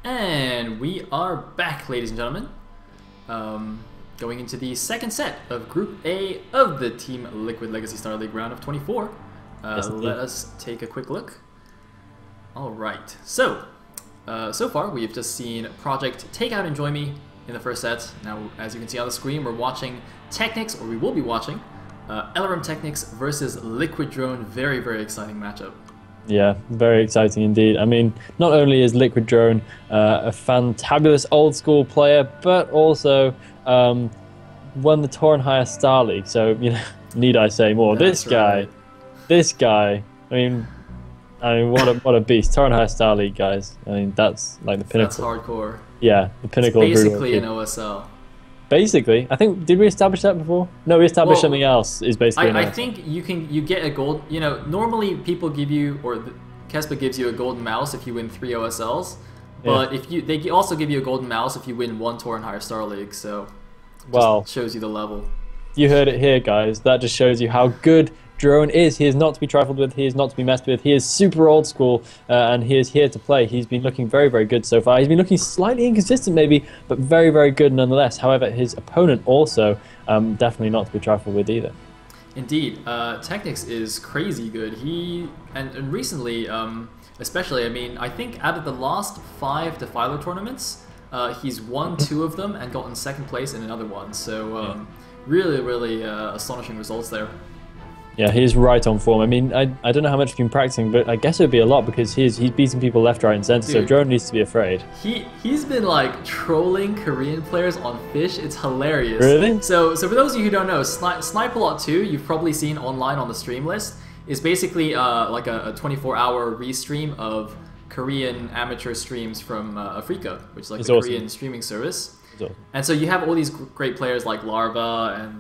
And we are back, ladies and gentlemen. Going into the second set of Group A of the Team Liquid Legacy Star League round of 24. Let us take a quick look. Alright, so far we have just seen Project Take Out and Join Me in the first set. Now, as you can see on the screen, we're watching TechnicS, or we will be watching, LRM TechnicS versus Liquid Drone. Very, very exciting matchup. Yeah, very exciting indeed. I mean, not only is Liquid Drone a fantabulous old school player, but also won the Tour and Higher Star League. So, you know, need I say more? This guy, I mean, what a beast! Tour and Higher Star League, guys. I mean, that's like the pinnacle. That's hardcore. Yeah, the pinnacle. It's basically an OSL. Basically, I think, did we establish that before? No, we established something else. Is basically. I think you get a gold. You know, normally people give you, or Kespa gives you a golden mouse if you win 3 OSLs, but they also give you a golden mouse if you win 1 Tour and Higher Star League. So, just shows you the level. You heard it here, guys. That just shows you how good Drone is. He is not to be trifled with. He is not to be messed with. He is super old school, and he is here to play. He's been looking very, very good so far. He's been looking slightly inconsistent maybe, but very, very good nonetheless. However, his opponent also definitely not to be trifled with either. Indeed. TechnicS is crazy good. He, and recently, especially, I mean, I think out of the last 5 Defiler tournaments, he's won 2 of them and gotten 2nd place in another one. So really, really astonishing results there. Yeah, he's right on form. I mean, I don't know how much he's been practicing, but I guess it would be a lot because he's beating people left, right, and center. Dude, so Drone needs to be afraid. He's been like trolling Korean players on Fish. It's hilarious. Really? So for those of you who don't know, Snipe a Lot 2, you've probably seen online on the stream list, is basically like a 24-hour restream of Korean amateur streams from Africa, which is like a Korean streaming service. And so you have all these great players like Larva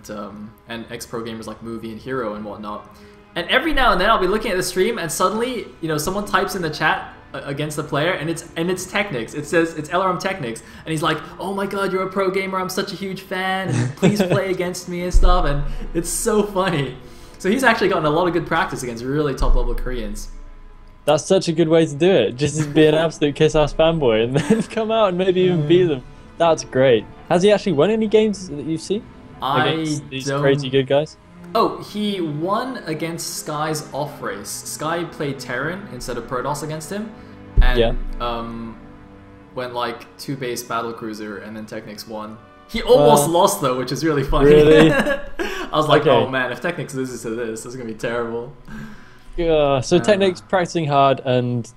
and ex-pro gamers like Movie and Hero and whatnot. And every now and then I'll be looking at the stream and suddenly, you know, someone types in the chat against the player and it's TechnicS. It says it's LRM TechnicS, and he's like, "Oh my God, you're a pro gamer. I'm such a huge fan. And please play against me and stuff." And it's so funny. So he's actually gotten a lot of good practice against really top level Koreans. That's such a good way to do it. Just to be an absolute kiss-ass fanboy and then come out and maybe even beat them. That's great. Has he actually won any games that you've seen against these crazy good guys? Oh, he won against Sky's off race. Sky played Terran instead of Protoss against him, and went like 2 base battlecruiser, and then TechnicS won. He almost lost though, which is really funny. Really? I was like, oh man, if TechnicS loses to this is gonna be terrible. So TechnicS practicing hard and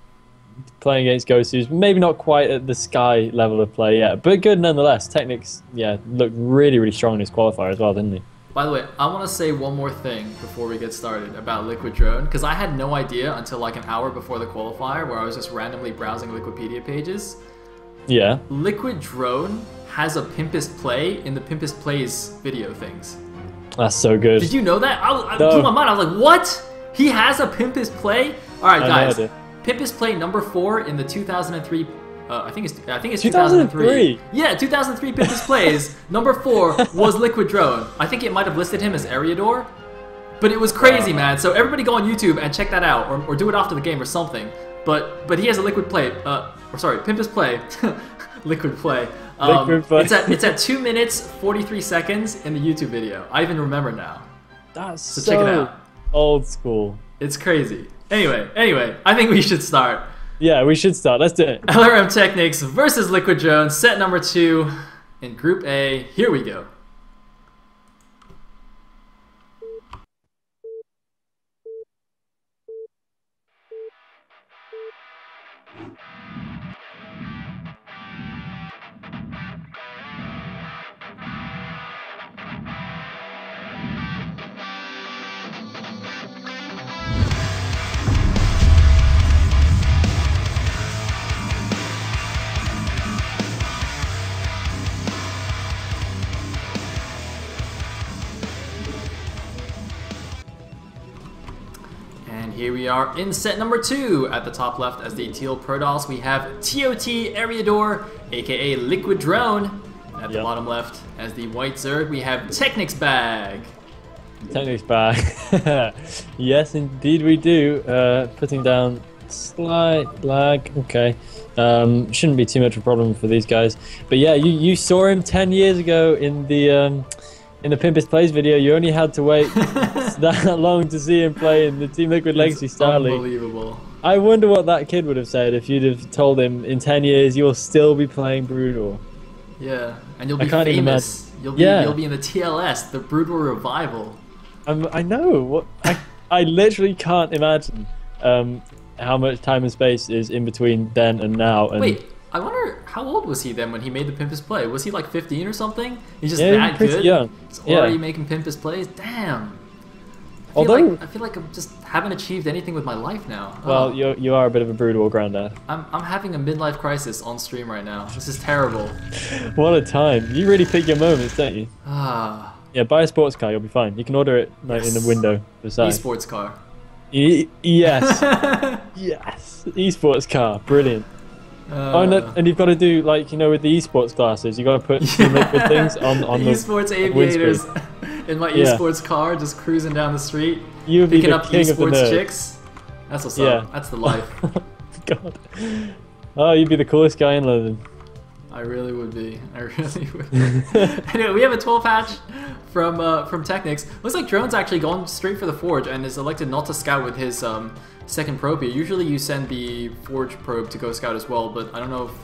playing against Ghosts, who's maybe not quite at the Sky level of play yet, but good nonetheless. TechnicS, looked really, really strong in his qualifier as well, didn't he? By the way, I want to say one more thing before we get started about Liquid Drone, because I had no idea until like an hour before the qualifier, where I was just randomly browsing Wikipedia pages. Yeah. Liquid Drone has a Pimpest Play in the Pimpest Plays video things. That's so good. Did you know that? I blew my mind. I was like, what? He has a Pimpest Play? All right, guys. Pimpest Play number 4 in the 2003. I think it's 2003. Yeah, 2003 Pimpest Plays number 4 was Liquid Drone. I think it might have listed him as Ariador, but it was crazy, man. So everybody go on YouTube and check that out, or do it after the game or something. But he has a Liquid Play. Pimpest Play, Liquid Play. Liquid Play. It's at 2 minutes 43 seconds in the YouTube video. I even remember now. That's so check it out. Old school. It's crazy. Anyway, I think we should start. Yeah, we should start. Let's do it. LRM TechnicS versus Liquid Drone, set number 2 in Group A. Here we go. Here we are in set number 2. At the top left as the teal Protoss, we have TOT Ariador, aka Liquid Drone. At the bottom left as the white Zerg, we have TechnicS Bag. TechnicS Bag. Yes, indeed we do. Putting down Slight lag. Okay. Shouldn't be too much of a problem for these guys. But yeah, you saw him 10 years ago in the Pimpest Plays video. You only had to wait that long to see him play in the Team Liquid Legacy Star League. Unbelievable. I wonder what that kid would have said if you'd have told him in 10 years you'll still be playing Brood War. Yeah, and you'll be famous. You'll be in the TLS, the Brood War revival. I know. I literally can't imagine how much time and space is in between then and now. And wait, I wonder how old was he then when he made the Pimpest Play? Was he like 15 or something? He's just that pretty good. Young. He's already making Pimpest Plays. Damn. I feel like I just haven't achieved anything with my life now. Well, you are a bit of a Brood War granddad. I'm having a midlife crisis on stream right now. This is terrible. What a time! You really pick your moments, don't you? Ah. Yeah, buy a sports car. You'll be fine. You can order it like in the window beside. Esports car. Yes. Yes. Esports car. Brilliant. And you've got to do like with the esports classes. You got to put some liquid things on the esports aviators in my esports car, just cruising down the street, picking up esports chicks. That's what's up. That's the life. God. Oh, you'd be the coolest guy in London. I really would be. I really would. Anyway, we have a 12 hatch from TechnicS. Looks like Drone's actually gone straight for the Forge and is elected not to scout with his second probe here. Usually you send the Forge probe to go scout as well, but I don't know if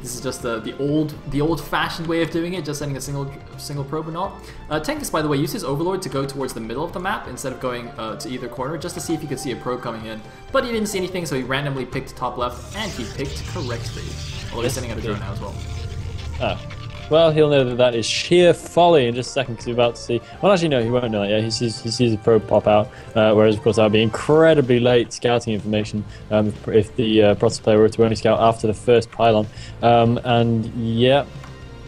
this is just the old-fashioned way of doing it, just sending a single probe or not. TechnicS, by the way, used his Overlord to go towards the middle of the map instead of going to either corner, just to see if he could see a probe coming in. But he didn't see anything, so he randomly picked top left, and he picked correctly. Although he's sending out a drone now as well. Oh. Well, he'll know that is sheer folly in just a second because he's about to see. Well, actually, no, he won't know that. Yeah, he sees a probe pop out. Whereas, of course, that would be incredibly late scouting information if the Process player were to only scout after the first pylon. And yeah,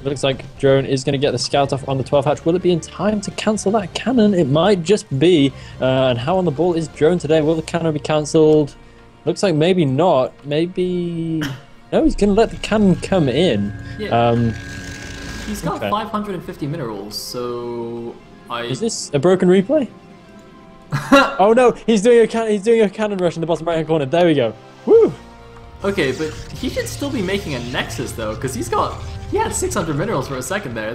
looks like Drone is going to get the scout off on the 12 hatch. Will it be in time to cancel that cannon? It might just be. And how on the ball is Drone today? Will the cannon be cancelled? Looks like maybe not. Maybe. No, he's going to let the cannon come in. Yeah. He's got 550 minerals, so Is this a broken replay? Oh no, he's doing a cannon rush in the bottom right-hand corner. There we go. Woo! Okay, but he should still be making a Nexus though, because he had 600 minerals for a second there.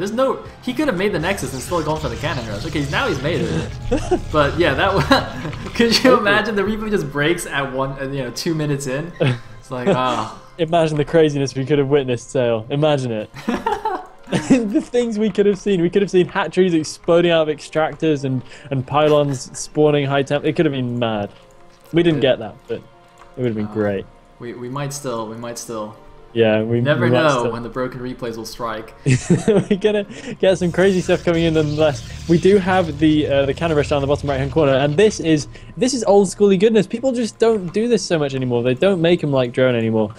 He could have made the Nexus and still gone for the cannon rush. Okay, now he's made it. But yeah, could you imagine the replay just breaks at 2 minutes in? It's like, ah. Imagine the craziness we could have witnessed, Sale. Imagine it. The things we could have seen. We could have seen hatcheries exploding out of extractors and pylons spawning high temp. It could have been mad. We didn't get that, but it would have been great. We might still. Yeah, we never know when the broken replays will strike. We're gonna get some crazy stuff coming in nonetheless. We do have the cannon rush down the bottom right hand corner, and this is old schooly goodness. People just don't do this so much anymore. They don't make them like Drone anymore.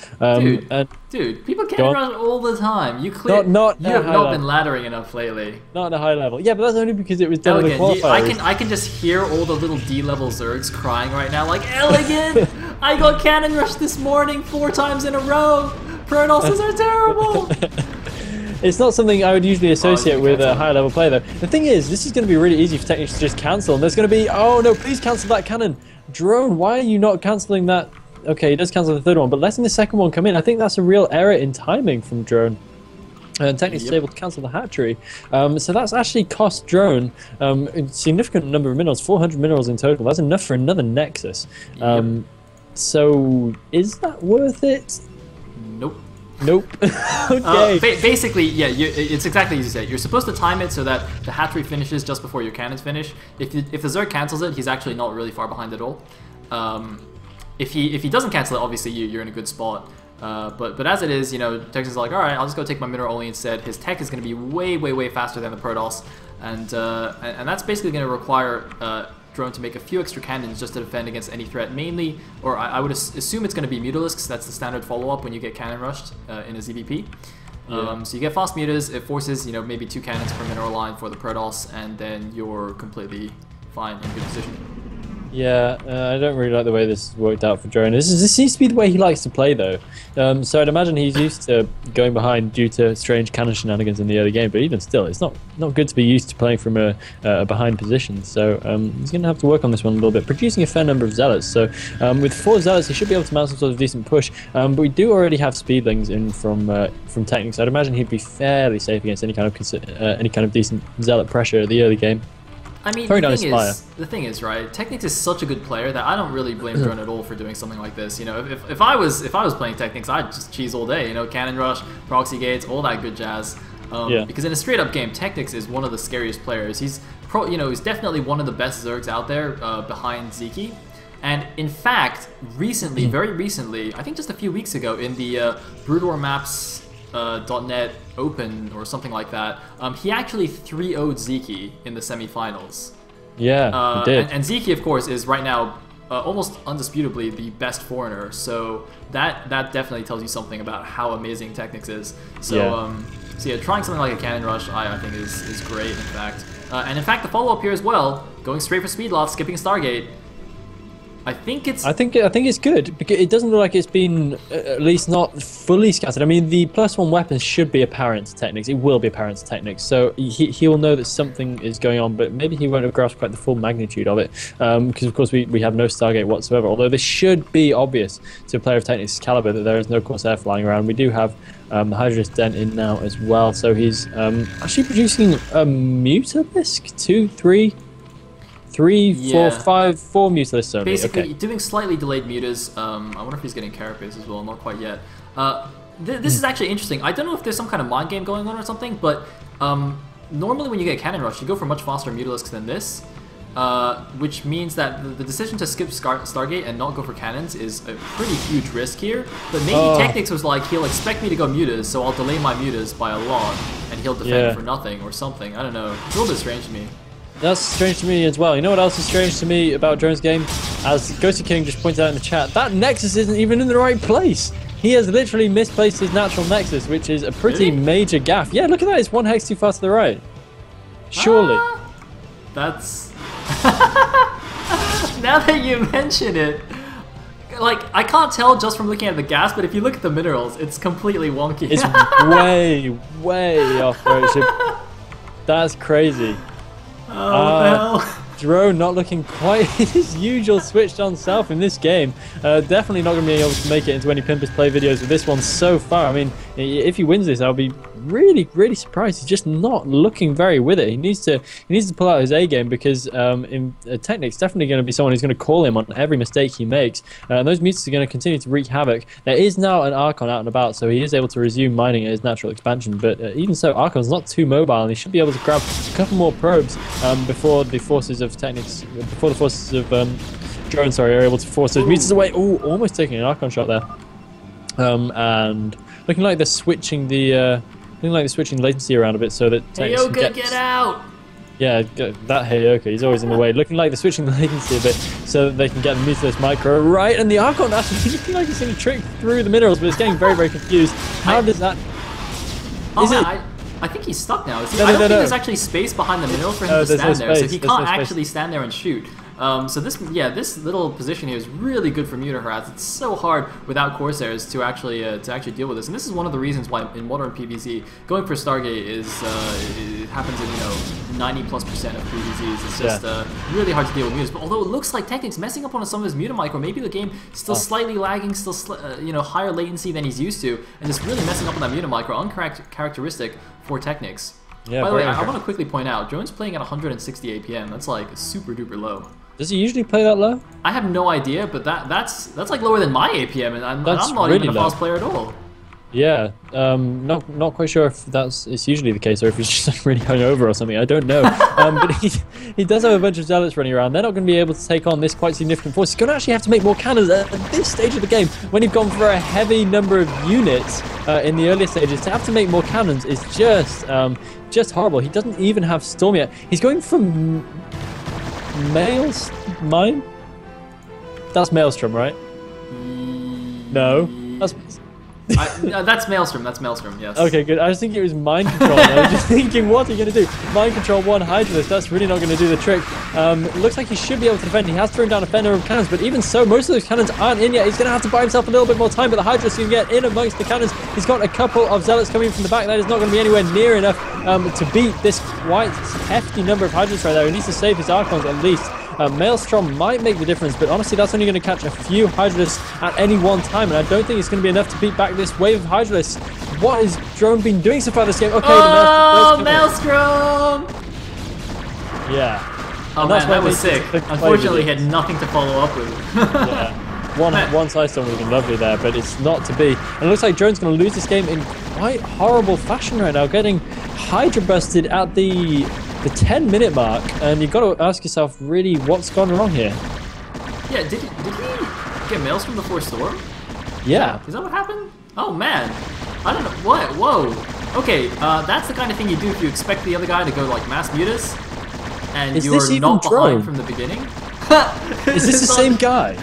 Dude, people cannon rush all the time. You have not been laddering enough lately. Not at a high level. Yeah, but that's only because it was done in the qualifiers. I can just hear all the little D-level Zergs crying right now, like, Elegant! I got cannon rushed this morning 4 times in a row! Pronosses are terrible! It's not something I would usually associate with a higher level play though. The thing is, this is going to be really easy for TechnicS to just cancel, and there's going to be, oh no, please cancel that cannon! Drone, why are you not cancelling that? Okay, he does cancel the third one, but letting the second one come in, I think that's a real error in timing from Drone. And TechnicS is able to cancel the hatchery. So that's actually cost Drone a significant number of minerals, 400 minerals in total. That's enough for another Nexus. So is that worth it? Nope. Okay. Basically, yeah, it's exactly as you said. You're supposed to time it so that the hatchery finishes just before your cannons finish. If the Zerg cancels it, he's actually not really far behind at all. If he doesn't cancel it, obviously you're in a good spot. But as it is, TechnicS is like, all right, I'll just go take my mineral only instead. His tech is going to be way faster than the Protoss, and that's basically going to require Drone to make a few extra cannons just to defend against any threat. Mainly, or I would assume it's going to be Mutalisks. That's the standard follow-up when you get cannon rushed in a ZVP. Yeah. So you get fast mutas. It forces maybe 2 cannons per mineral line for the Protoss, and then you're completely fine in good position. Yeah, I don't really like the way this worked out for Drone. This seems to be the way he likes to play, though. So I'd imagine he's used to going behind due to strange cannon shenanigans in the early game. But even still, it's not good to be used to playing from a behind position. So he's going to have to work on this one a little bit, producing a fair number of zealots. So with 4 zealots, he should be able to mount some sort of decent push. But we do already have speedlings in from TechnicS. I'd imagine he'd be fairly safe against any kind of decent zealot pressure at the early game. I mean, the thing is, right? TechnicS is such a good player that I don't really blame Drone at all for doing something like this. You know, if I was playing TechnicS, I'd just cheese all day. You know, cannon rush, proxy gates, all that good jazz. Because in a straight up game, TechnicS is one of the scariest players. He's definitely one of the best Zergs out there behind Zeke. And in fact, recently, very recently, I think just a few weeks ago, in the Broodwar Maps .NET Open or something like that, he actually 3-0'd Zeke in the semifinals. Yeah, he did. And Zeke, of course, is right now almost undisputably the best foreigner. So that definitely tells you something about how amazing TechnicS is. So yeah, trying something like a cannon rush, I think is great. In fact, and in fact, the follow up here as well, going straight for speed loft, skipping Stargate. I think it's good because it doesn't look like it's been at least not fully scattered. I mean, the +1 weapons should be apparent to TechnicS. It will be apparent to TechnicS, so he will know that something is going on, but maybe he won't have grasped quite the full magnitude of it because, of course, we have no Stargate whatsoever. Although this should be obvious to a player of TechnicS caliber that there is no Corsair flying around. We do have the Hydrus Dent in now as well, so he's actually producing a Mutalisk, 2, 3. 3, 4, 5, 4 Mutalisks only. Basically, doing slightly delayed mutas. I wonder if he's getting carapace as well. Not quite yet. This is actually interesting. I don't know if there's some kind of mind game going on or something, but normally when you get cannon rush, you go for much faster Mutalisks than this, which means that the decision to skip Stargate and not go for cannons is a pretty huge risk here. But maybe TechnicS was like, he'll expect me to go mutas, so I'll delay my mutas by a lot, and he'll defend for nothing or something. I don't know. It's a little bit strange to me. That's strange to me as well. You know what else is strange to me about Drone's game? As Ghosty King just pointed out in the chat, that Nexus isn't even in the right place. He has literally misplaced his natural Nexus, which is a pretty major gaffe. Yeah, look at that. It's 1 hex too far to the right. Surely. That's... Now that you mention it, like, I can't tell just from looking at the gas, but if you look at the minerals, it's completely wonky. It's way off where it should... That's crazy. Oh, what the hell? Drone not looking quite his usual switched on self in this game. Definitely not going to be able to make it into any Pimpers Play videos with this one so far. I mean, if he wins this, I'll be really surprised. He's just not looking very with it. He needs to pull out his A game because in TechnicS definitely going to be someone who's going to call him on every mistake he makes. And those mutants are going to continue to wreak havoc. There is now an Archon out and about, so he is able to resume mining at his natural expansion. But even so, Archon's not too mobile, and he should be able to grab a couple more probes before the forces of Drone, are able to force those mutants away. Oh, almost taking an Archon shot there. And looking like they're switching the latency around a bit so that Heyoka, get out! Yeah, that Heyoka, he's always in the way. Looking like they're switching the latency a bit so that they can get the Mutalisk micro right, and the Archon actually looking like it's going to trick through the minerals, but it's getting very confused. How does that... I think he's stuck now. I don't think there's actually space behind the minerals for him to stand there, so he can't actually stand there and shoot. So this little position here is really good for muta harass. It's so hard without Corsairs to actually deal with this, and this is one of the reasons why in modern PvZ going for Stargate is it happens in 90+% of PvZs. It's just really hard to deal with mutas. But although it looks like TechnicS messing up on some of his muta micro, maybe the game still slightly lagging, still higher latency than he's used to, and just really messing up on that muta micro, uncharacteristic for TechnicS. Yeah, by the way, I want to quickly point out, Drone's playing at 160 APM. That's like super duper low. Does he usually play that low? I have no idea, but that's like lower than my APM, and I'm not really even a fast player at all. Yeah, not quite sure if it's usually the case or if he's just like really hungover or something. I don't know. But he does have a bunch of zealots running around. They're not going to be able to take on this quite significant force. He's going to actually have to make more cannons at this stage of the game when you've gone for a heavy number of units in the earlier stages. To have to make more cannons is just horrible. He doesn't even have Storm yet. He's going for Mine? That's Maelstrom, right? No. No, that's Maelstrom. That's Maelstrom. Yes. Okay, good. I was thinking it was mind control. I was just thinking, what are you going to do? Mind control one Hydralisk. That's really not going to do the trick. Looks like he should be able to defend. He has thrown down a fair number of cannons, but even so, most of those cannons aren't in yet. He's going to have to buy himself a little bit more time, but the Hydralisk can get in amongst the cannons. He's got a couple of Zealots coming from the back. That is not going to be anywhere near enough to beat this quite hefty number of Hydralisks right there. He needs to save his Archons at least. Maelstrom might make the difference, but honestly, that's only going to catch a few Hydralisks at any one time, and I don't think it's going to be enough to beat back this wave of Hydralisks. What has Drone been doing so far this game? Okay, oh, Maelstrom! Yeah. Oh man, that was sick. Unfortunately, he had nothing to follow up with. Yeah. One side storm would have been lovely there, but it's not to be. And it looks like Drone's going to lose this game in quite horrible fashion right now, getting Hydra busted at the 10-minute mark, and you've got to ask yourself, really, what's gone wrong here? Yeah, did he get Maelstrom before Storm? Yeah. Is that what happened? Oh man, I don't know. What? Whoa. Okay, that's the kind of thing you do if you expect the other guy to go like mass mutus, and you're not behind from the beginning. Is this the same guy?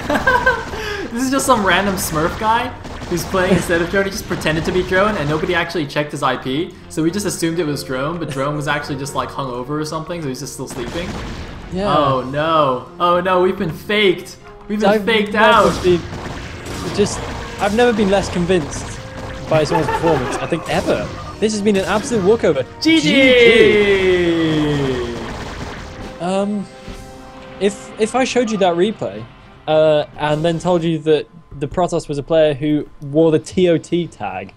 This is just some random Smurf guy who's playing instead of Drone. He just pretended to be Drone, and nobody actually checked his IP, so we just assumed it was Drone, but Drone was actually just like hungover or something, so he's just still sleeping. Yeah. Oh no. Oh no, we've been faked. We've been faked out. I've never been less convinced by someone's performance, I think, ever. This has been an absolute walkover. GG! If I showed you that replay, and then told you that the Protoss was a player who wore the TOT tag,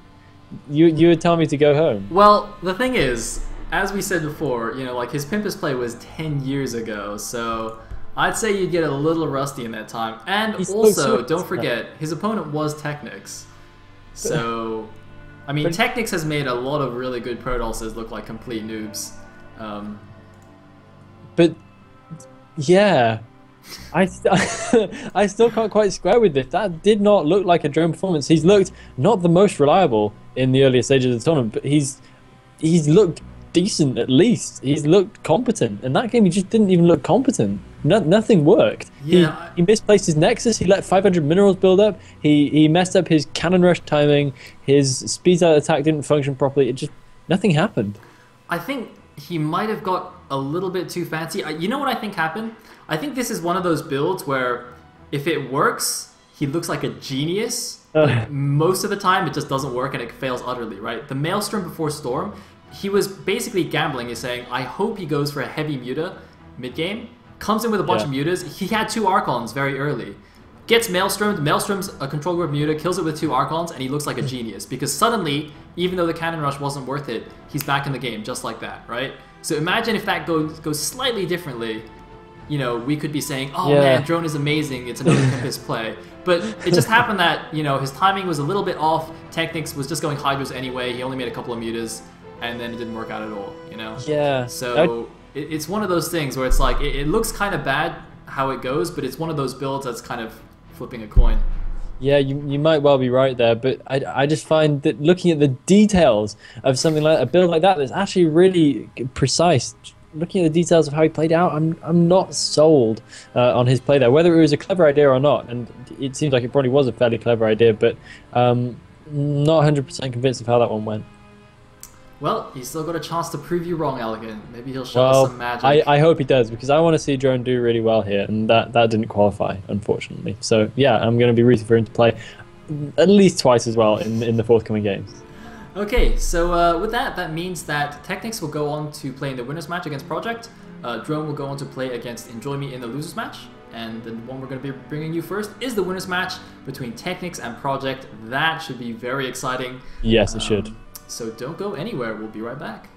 you would tell me to go home. Well, the thing is, as we said before, you know, like his Pimpus play was 10 years ago, so I'd say you'd get a little rusty in that time. And also, don't forget, his opponent was TechnicS. So, I mean, TechnicS has made a lot of really good Protosses look like complete noobs. But, yeah. I still can't quite square with this. That did not look like a Drone performance. He's looked not the most reliable in the earlier stages of the tournament, but he's looked decent at least. He's looked competent. In that game, he just didn't even look competent. Nothing worked. Yeah. He misplaced his Nexus. He let 500 minerals build up. He messed up his cannon rush timing. His speed out attack didn't function properly. Nothing happened. I think he might have got a little bit too fancy. You know what I think happened? I think this is one of those builds where if it works, he looks like a genius. Like most of the time, it just doesn't work and it fails utterly, right? The Maelstrom before Storm, he was basically gambling. He's saying, I hope he goes for a heavy muta mid-game. Comes in with a bunch of mutas. He had 2 Archons very early. Gets Maelstromed. Maelstrom's a control group muta, kills it with 2 Archons, and he looks like a genius. Because suddenly, even though the cannon rush wasn't worth it, he's back in the game just like that, right? So imagine if that goes slightly differently. You know, we could be saying, oh man, Drone is amazing, it's another Pimpus play. But it just happened that, you know, his timing was a little bit off. TechnicS was just going Hydras anyway. He only made a couple of mutas, and then it didn't work out at all, you know? Yeah. So it's one of those things where it's like, it looks kind of bad how it goes, but it's one of those builds that's kind of flipping a coin. Yeah, you might well be right there, but I just find that looking at the details of something like a build like that that's actually really precise, looking at the details of how he played out, I'm not sold on his play there, whether it was a clever idea or not, and it seems like it probably was a fairly clever idea, but not 100% convinced of how that one went. Well, he's still got a chance to prove you wrong, Elegant. Maybe he'll show us some magic. I hope he does, because I want to see Drone do really well here, and that didn't qualify, unfortunately. So yeah, I'm going to be rooting for him to play at least twice as well in the forthcoming games. Okay, so with that means that TechnicS will go on to play in the winners match against Project. Drone will go on to play against Enjoy Me in the losers match. And the one we're going to be bringing you first is the winners match between TechnicS and Project. That should be very exciting. Yes, it should. So don't go anywhere. We'll be right back.